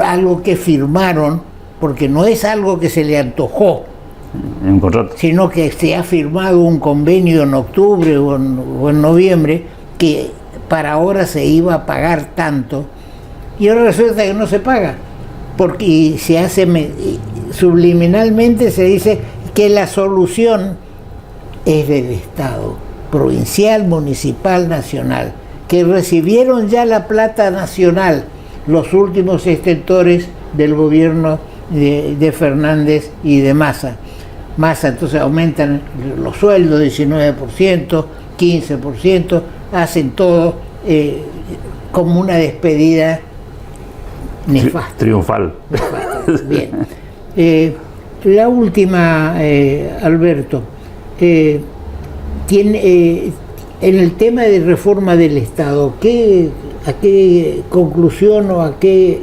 algo que firmaron, porque no es algo que se le antojó, un contrato, sino que se ha firmado un convenio en octubre o en noviembre que para ahora se iba a pagar tanto, y ahora resulta que no se paga, porque se hace subliminalmente, se dice que la solución es del Estado, provincial, municipal, nacional, que recibieron ya la plata nacional los últimos extentores del gobierno de Fernández y de Massa. Entonces aumentan los sueldos 19%, 15%, hacen todo como una despedida nefasta. Triunfal. Bien. La última, Alberto, en el tema de reforma del Estado, ¿a qué conclusión o a qué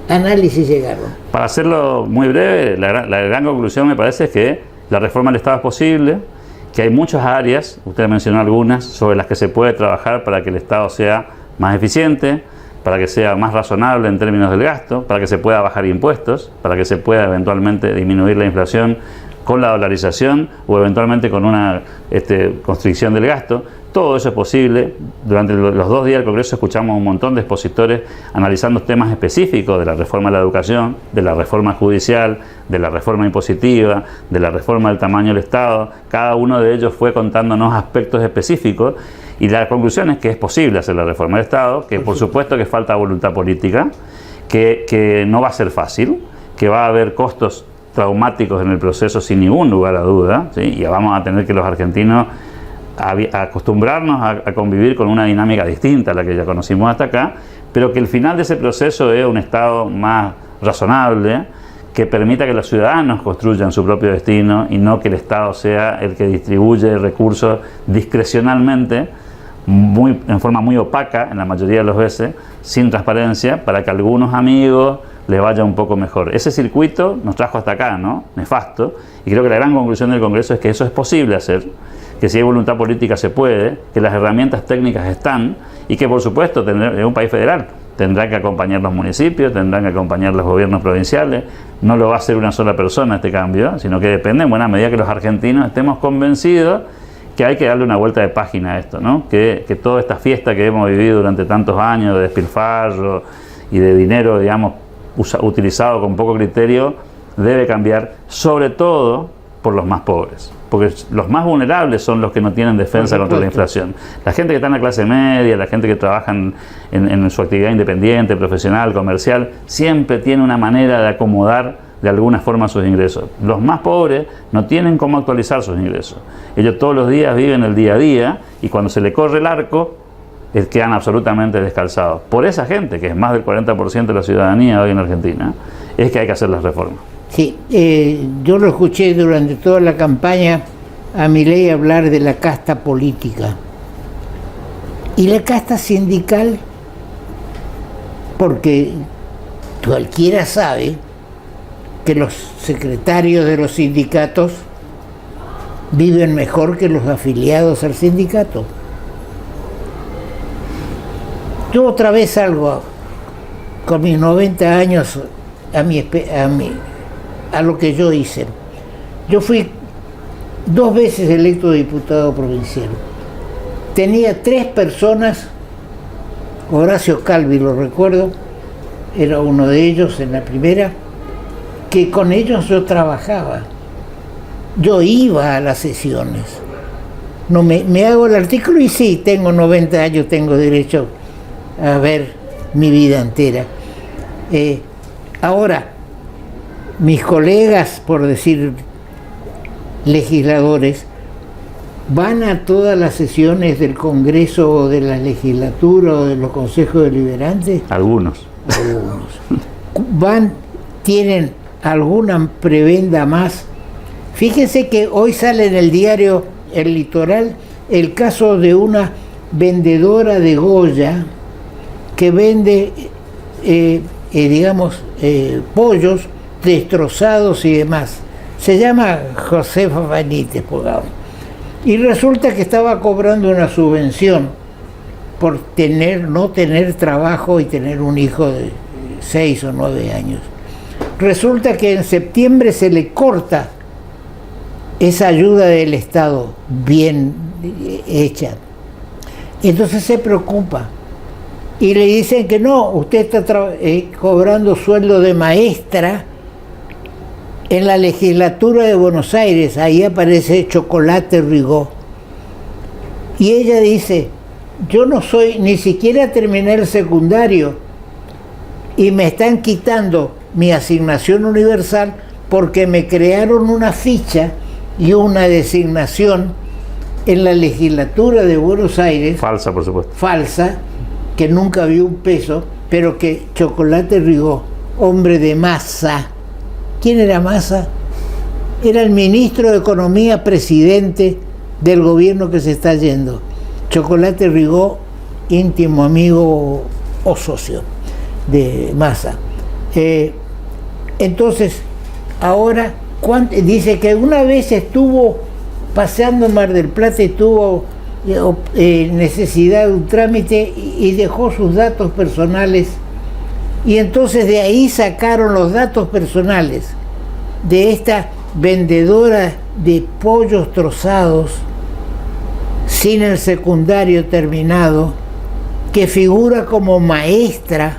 análisis llegaron? Para hacerlo muy breve, la gran conclusión me parece es que la reforma del Estado es posible, que hay muchas áreas, usted mencionó algunas, sobre las que se puede trabajar para que el Estado sea más eficiente, para que sea más razonable en términos del gasto, para que se pueda bajar impuestos, para que se pueda eventualmente disminuir la inflación con la dolarización o eventualmente con una constricción del gasto. Todo eso es posible. Durante los 2 días del Congreso escuchamos un montón de expositores analizando temas específicos de la reforma de la educación, de la reforma judicial, de la reforma impositiva, de la reforma del tamaño del Estado. Cada uno de ellos fue contándonos aspectos específicos y la conclusión es que es posible hacer la reforma del Estado, que por supuesto que falta voluntad política, que no va a ser fácil, que va a haber costos traumáticos en el proceso sin ningún lugar a duda, ¿sí? Y vamos a tener que los argentinos acostumbrarnos a convivir con una dinámica distinta a la que ya conocimos hasta acá, pero que el final de ese proceso es un Estado más razonable, que permita que los ciudadanos construyan su propio destino y no que el Estado sea el que distribuye recursos discrecionalmente, en forma muy opaca en la mayoría de las veces, sin transparencia, para que a algunos amigos les vaya un poco mejor. Ese circuito nos trajo hasta acá, ¿no? Nefasto, y creo que la gran conclusión del Congreso es que eso es posible hacer, que si hay voluntad política se puede, que las herramientas técnicas están y que por supuesto es un país federal, tendrán que acompañar los municipios, tendrán que acompañar los gobiernos provinciales, no lo va a hacer una sola persona este cambio, sino que depende en buena medida que los argentinos estemos convencidos que hay que darle una vuelta de página a esto, ¿no? Que toda esta fiesta que hemos vivido durante tantos años de despilfarro y de dinero, digamos, utilizado con poco criterio, debe cambiar, sobre todo por los más pobres, porque los más vulnerables son los que no tienen defensa contra la inflación. La gente que está en la clase media, la gente que trabaja en su actividad independiente, profesional, comercial, siempre tiene una manera de acomodar de alguna forma sus ingresos. Los más pobres no tienen cómo actualizar sus ingresos. Ellos todos los días viven el día a día y cuando se le corre el arco, quedan absolutamente descalzados. Por esa gente, que es más del 40% de la ciudadanía hoy en Argentina, es que hay que hacer las reformas. Sí, yo lo escuché durante toda la campaña a Milei hablar de la casta política y la casta sindical, porque cualquiera sabe que los secretarios de los sindicatos viven mejor que los afiliados al sindicato. Yo otra vez salgo con mis 90 años a lo que yo hice. Yo fui 2 veces electo diputado provincial. Tenía 3 personas, Horacio Calvi, lo recuerdo, era uno de ellos en la primera, que con ellos yo trabajaba. Yo iba a las sesiones. No me hago el artículo y sí, tengo 90 años, tengo derecho a ver mi vida entera. Ahora, mis colegas, por decir legisladores, van a todas las sesiones del Congreso o de la legislatura o de los consejos deliberantes. Algunos. Tienen alguna prebenda más Fíjense que hoy sale en el diario El Litoral el caso de una vendedora de Goya que vende, pollos destrozados y demás. Se llama Josefa Benítez, pongamos. Y resulta que estaba cobrando una subvención por no tener trabajo y tener un hijo de 6 o 9 años. Resulta que en septiembre se le corta esa ayuda del Estado bien hecha. Entonces se preocupa y le dicen que no, usted está cobrando sueldo de maestra en la legislatura de Buenos Aires. Ahí aparece Chocolate Rigó. Y ella dice, yo no soy, ni siquiera terminé el secundario y me están quitando mi asignación universal porque me crearon una ficha y una designación en la legislatura de Buenos Aires. Falsa, por supuesto. Falsa, que nunca vio un peso, pero que Chocolate Rigó, hombre de Massa. ¿Quién era Massa? Era el ministro de Economía, presidente del gobierno que se está yendo. Chocolate Rigó, íntimo amigo o socio de Massa. Entonces, ahora dice que una vez estuvo paseando en Mar del Plata y tuvo necesidad de un trámite y dejó sus datos personales, y entonces de ahí sacaron los datos personales de esta vendedora de pollos trozados sin el secundario terminado, que figura como maestra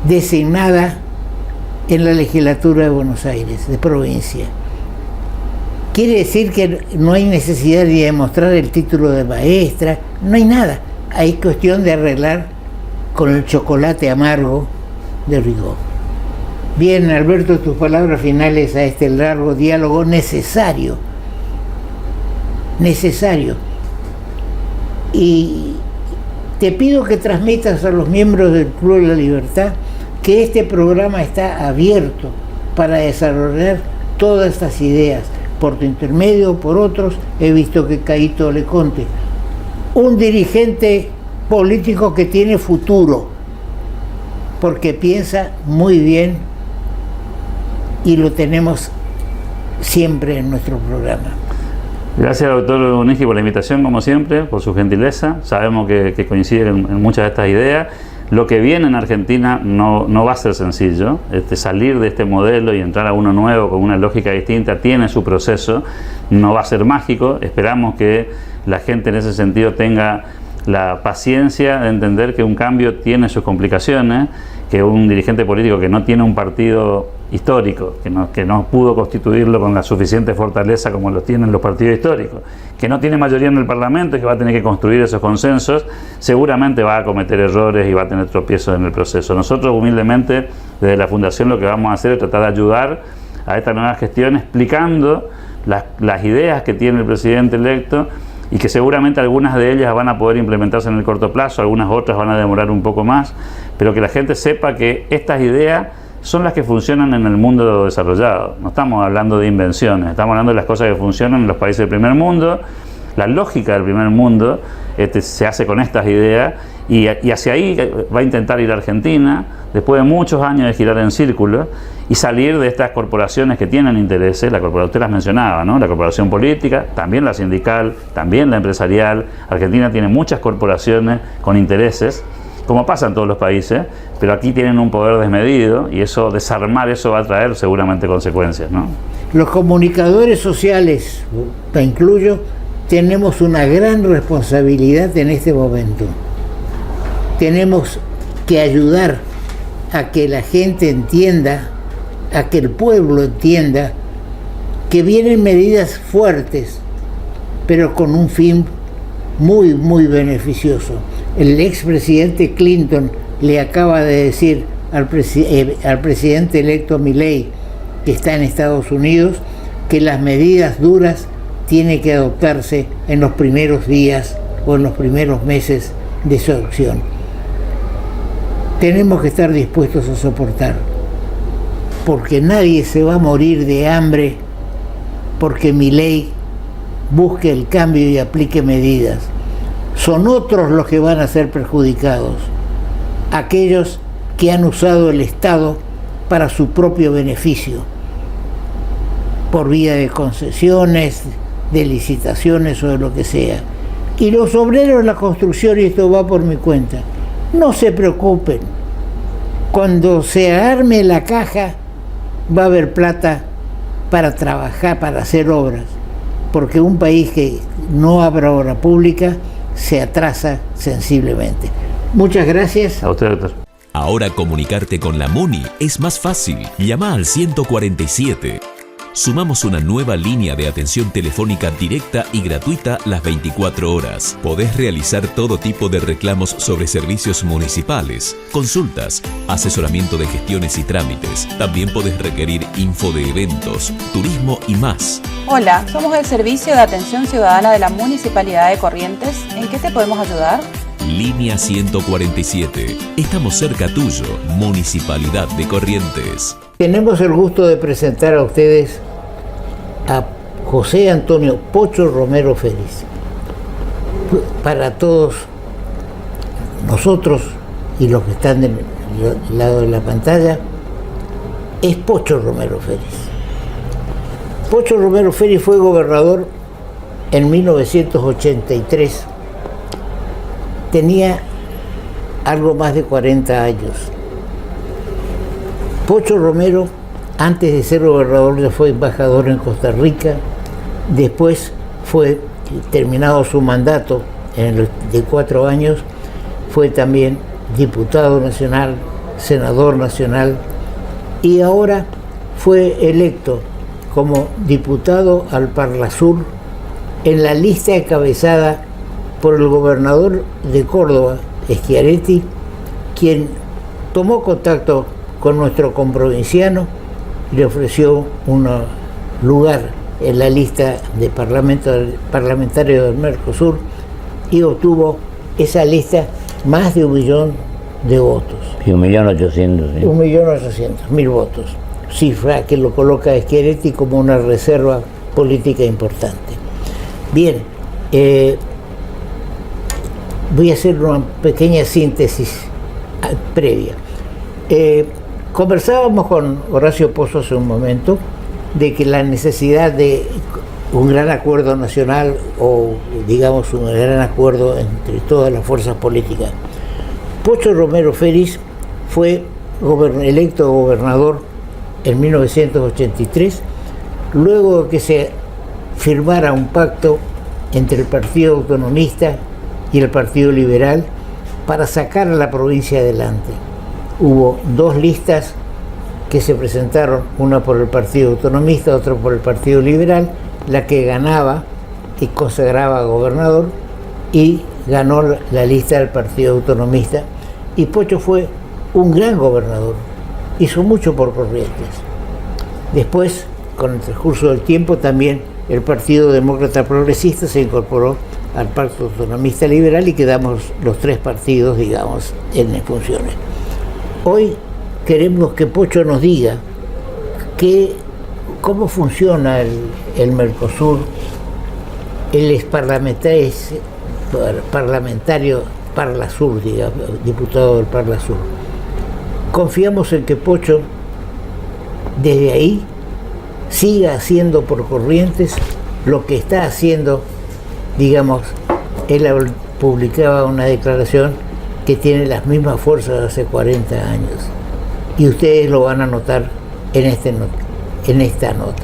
designada en la legislatura de Buenos Aires, de provincia. Quiere decir que no hay necesidad de demostrar el título de maestra, no hay nada. Hay cuestión de arreglar con el chocolate amargo de Rigó. Bien, Alberto, tus palabras finales a este largo diálogo necesario. Y te pido que transmitas a los miembros del Club de la Libertad que este programa está abierto para desarrollar todas estas ideas. Por tu intermedio o por otros, he visto que Caíto Leconte, un dirigente político que tiene futuro, porque piensa muy bien y lo tenemos siempre en nuestro programa. Gracias, doctor Unigi, por la invitación, como siempre, por su gentileza. Sabemos que coinciden en muchas de estas ideas. Lo que viene en Argentina no va a ser sencillo. Salir de este modelo y entrar a uno nuevo con una lógica distinta tiene su proceso. No va a ser mágico. Esperamos que la gente en ese sentido tenga la paciencia de entender que un cambio tiene sus complicaciones, que un dirigente político que no tiene un partido histórico, que no pudo constituirlo con la suficiente fortaleza como lo tienen los partidos históricos, que no tiene mayoría en el Parlamento y que va a tener que construir esos consensos, seguramente va a cometer errores y va a tener tropiezos en el proceso. Nosotros humildemente desde la Fundación lo que vamos a hacer es tratar de ayudar a esta nueva gestión explicando las ideas que tiene el presidente electo, y que seguramente algunas de ellas van a poder implementarse en el corto plazo, algunas otras van a demorar un poco más, pero que la gente sepa que estas ideas son las que funcionan en el mundo desarrollado. No estamos hablando de invenciones, estamos hablando de las cosas que funcionan en los países del primer mundo. La lógica del primer mundo se hace con estas ideas y hacia ahí va a intentar ir Argentina, después de muchos años de girar en círculo y salir de estas corporaciones que tienen intereses. La corporación, usted las mencionaba, ¿no? La corporación política, también la sindical, también la empresarial. Argentina tiene muchas corporaciones con intereses, como pasa en todos los países, pero aquí tienen un poder desmedido y desarmar eso va a traer seguramente consecuencias, ¿no? Los comunicadores sociales, te incluyo, tenemos una gran responsabilidad en este momento. Tenemos que ayudar a que la gente entienda, a que el pueblo entienda que vienen medidas fuertes, pero con un fin muy, muy beneficioso. El expresidente Clinton le acaba de decir al presidente electo Milei, que está en Estados Unidos, que las medidas duras tienen que adoptarse en los primeros días o en los primeros meses de su acción. Tenemos que estar dispuestos a soportar, porque nadie se va a morir de hambre porque Milei busque el cambio y aplique medidas. Son otros los que van a ser perjudicados, aquellos que han usado el Estado para su propio beneficio, por vía de concesiones, de licitaciones o de lo que sea. Y los obreros de la construcción, y esto va por mi cuenta, no se preocupen. Cuando se arme la caja, va a haber plata para trabajar, para hacer obras, porque un país que no abra obra pública se atrasa sensiblemente. Muchas gracias. A usted, doctor. Ahora comunicarte con la MUNI es más fácil. Llama al 147. Sumamos una nueva línea de atención telefónica directa y gratuita las 24 horas. Podés realizar todo tipo de reclamos sobre servicios municipales, consultas, asesoramiento de gestiones y trámites. También podés requerir info de eventos, turismo y más. Hola, somos el Servicio de Atención Ciudadana de la Municipalidad de Corrientes. ¿En qué te podemos ayudar? Línea 147. Estamos cerca tuyo, Municipalidad de Corrientes. Tenemos el gusto de presentar a ustedes a José Antonio Pocho Romero Félix. Para todos nosotros y los que están del lado de la pantalla, es Pocho Romero Félix. Pocho Romero Félix fue gobernador en 1983. Tenía algo más de 40 años. Pocho Romero, antes de ser gobernador, ya fue embajador en Costa Rica. Después fue, terminado su mandato de 4 años, fue también diputado nacional, senador nacional, y ahora fue electo como diputado al Parlasur en la lista encabezada por el gobernador de Córdoba, Schiaretti, quien tomó contacto con nuestro comprovinciano y le ofreció un lugar en la lista de parlamentarios del Mercosur, y obtuvo esa lista más de 1 millón de votos. 1.800.000. 1.800.000 votos, cifra que lo coloca a Schiaretti como una reserva política importante. Bien, voy a hacer una pequeña síntesis previa. Conversábamos con Horacio Pozo hace un momento de que la necesidad de un gran acuerdo nacional, o digamos un gran acuerdo entre todas las fuerzas políticas. Pocho Romero Félix fue electo gobernador en 1983, luego de que se firmara un pacto entre el Partido Autonomista y el Partido Liberal para sacar a la provincia adelante. Hubo 2 listas que se presentaron, una por el Partido Autonomista, otra por el Partido Liberal. La que ganaba y consagraba gobernador, y ganó la lista del Partido Autonomista, y Pocho fue un gran gobernador, hizo mucho por Corrientes. Después, con el transcurso del tiempo, también el Partido Demócrata Progresista se incorporó al Partido Autonomista Liberal y quedamos los 3 partidos, digamos, en funciones. Hoy queremos que Pocho nos diga cómo funciona el Mercosur. Él es parlamentario Parlasur, digamos, diputado del Parlasur. Confiamos en que Pocho desde ahí siga haciendo por Corrientes lo que está haciendo. Digamos, él publicaba una declaración que tiene las mismas fuerzas de hace 40 años, y ustedes lo van a notar en esta nota.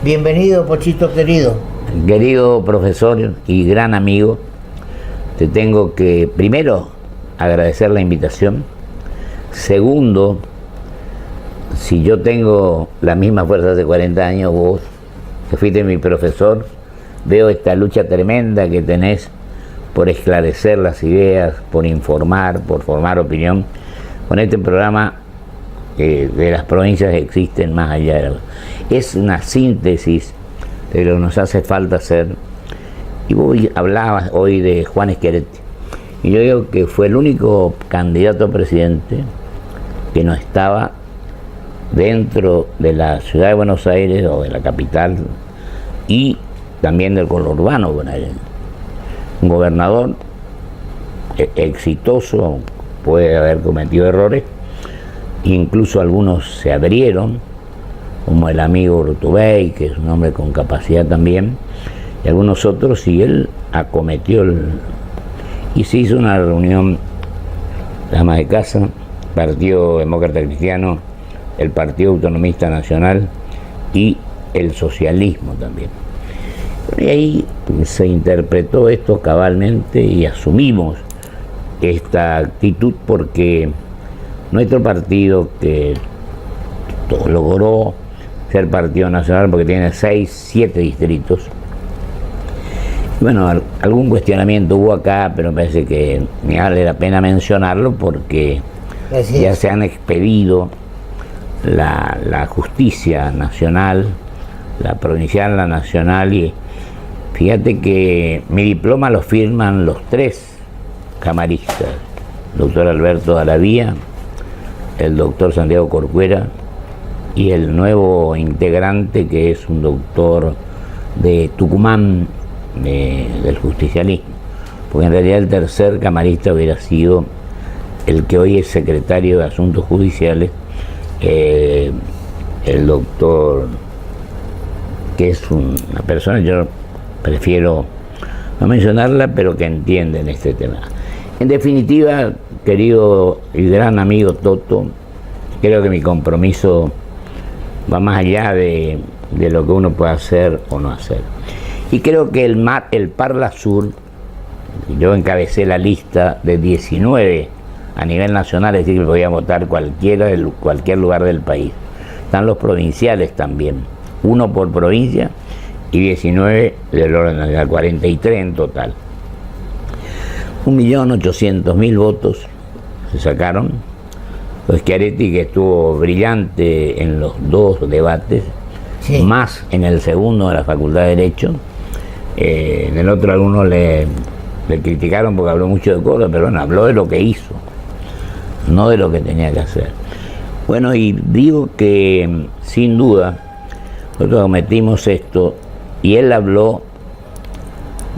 Bienvenido, Pochito querido. Querido profesor y gran amigo, te tengo que, primero, agradecer la invitación. Segundo, si yo tengo la misma fuerza de 40 años, vos, que fuiste mi profesor, veo esta lucha tremenda que tenés por esclarecer las ideas, por informar, por formar opinión, con este programa de las provincias que existen más allá de es una síntesis de lo que nos hace falta hacer. Y vos hablabas hoy de Juan Schiaretti, y yo digo que fue el único candidato a presidente que no estaba dentro de la ciudad de Buenos Aires o de la capital y también del conurbano bonaerense. Un gobernador exitoso, puede haber cometido errores, incluso algunos se abrieron, como el amigo Urtubey, que es un hombre con capacidad también, y algunos otros, y él acometió y se hizo una reunión, la ama de casa, Partido Demócrata Cristiano, el Partido Autonomista Nacional y el socialismo también. Y ahí se interpretó esto cabalmente y asumimos esta actitud, porque nuestro partido, que logró ser partido nacional porque tiene 6, 7 distritos, bueno, algún cuestionamiento hubo acá, pero me parece que me vale la pena mencionarlo porque ya se han expedido la justicia nacional, la provincial, la nacional, y fíjate que mi diploma lo firman los 3 camaristas, el doctor Alberto Aravía, el doctor Santiago Corcuera y el nuevo integrante, que es un doctor de Tucumán, del justicialismo, porque en realidad el tercer camarista hubiera sido el que hoy es secretario de Asuntos Judiciales, el doctor, que es una persona, yo prefiero no mencionarla, pero que entiende en este tema. En definitiva, querido y gran amigo Toto, creo que mi compromiso va más allá de lo que uno puede hacer o no hacer. Y creo que el Parla Sur, yo encabecé la lista de 19 a nivel nacional, es decir, que podía votar cualquier lugar del país. Están los provinciales también, 1 por provincia y 19 del orden nacional, 43 en total. 1.800.000 votos se sacaron. Schiaretti, que estuvo brillante en los 2 debates, sí, más en el segundo de la Facultad de Derecho. En el otro algunos le criticaron porque habló mucho de cosas, pero bueno, habló de lo que hizo, no de lo que tenía que hacer. Bueno, y digo que sin duda nosotros cometimos esto, y él habló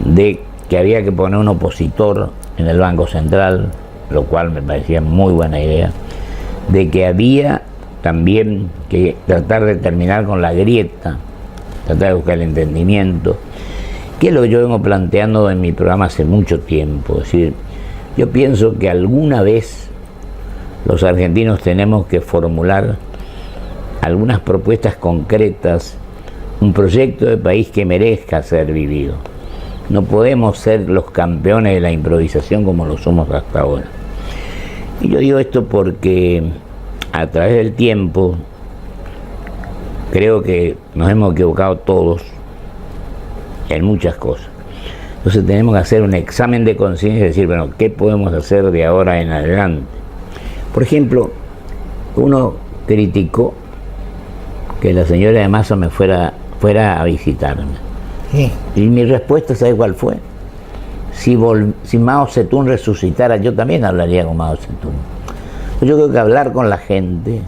de que había que poner un opositor en el Banco Central, lo cual me parecía muy buena idea, de que había también que tratar de terminar con la grieta, tratar de buscar el entendimiento, que es lo que yo vengo planteando en mi programa hace mucho tiempo. Es decir, yo pienso que alguna vez los argentinos tenemos que formular algunas propuestas concretas, un proyecto de país que merezca ser vivido. No podemos ser los campeones de la improvisación como lo somos hasta ahora. Y yo digo esto porque a través del tiempo creo que nos hemos equivocado todos en muchas cosas. Entonces tenemos que hacer un examen de conciencia y decir, bueno, ¿qué podemos hacer de ahora en adelante? Por ejemplo, uno criticó que la señora de Massa me fuera a visitarme. Sí. Y mi respuesta, ¿sabe cuál fue? Si Mao Zedong resucitara, yo también hablaría con Mao Zedong. Yo creo que hablar con la gente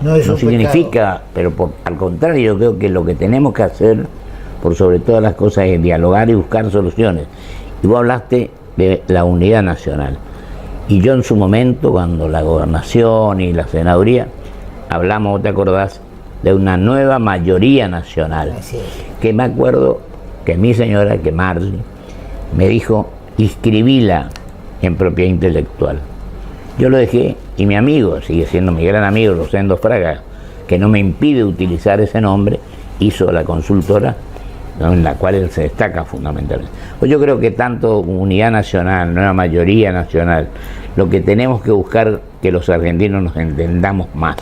no significa, pero al contrario, yo creo que lo que tenemos que hacer, por sobre todas las cosas, es dialogar y buscar soluciones. Y vos hablaste de la unidad nacional. Y yo en su momento, cuando la gobernación y la senaduría, hablamos, ¿te acordás?, de una nueva mayoría nacional. Que me acuerdo que mi señora, que Marley, me dijo, inscribíla en propiedad intelectual. Yo lo dejé, y mi amigo, sigue siendo mi gran amigo, Rosendo Fraga, que no me impide utilizar ese nombre, hizo la consultora, ¿no?, en la cual él se destaca fundamentalmente. Pues yo creo que tanto unidad nacional, nueva mayoría nacional, lo que tenemos que buscar que los argentinos nos entendamos más.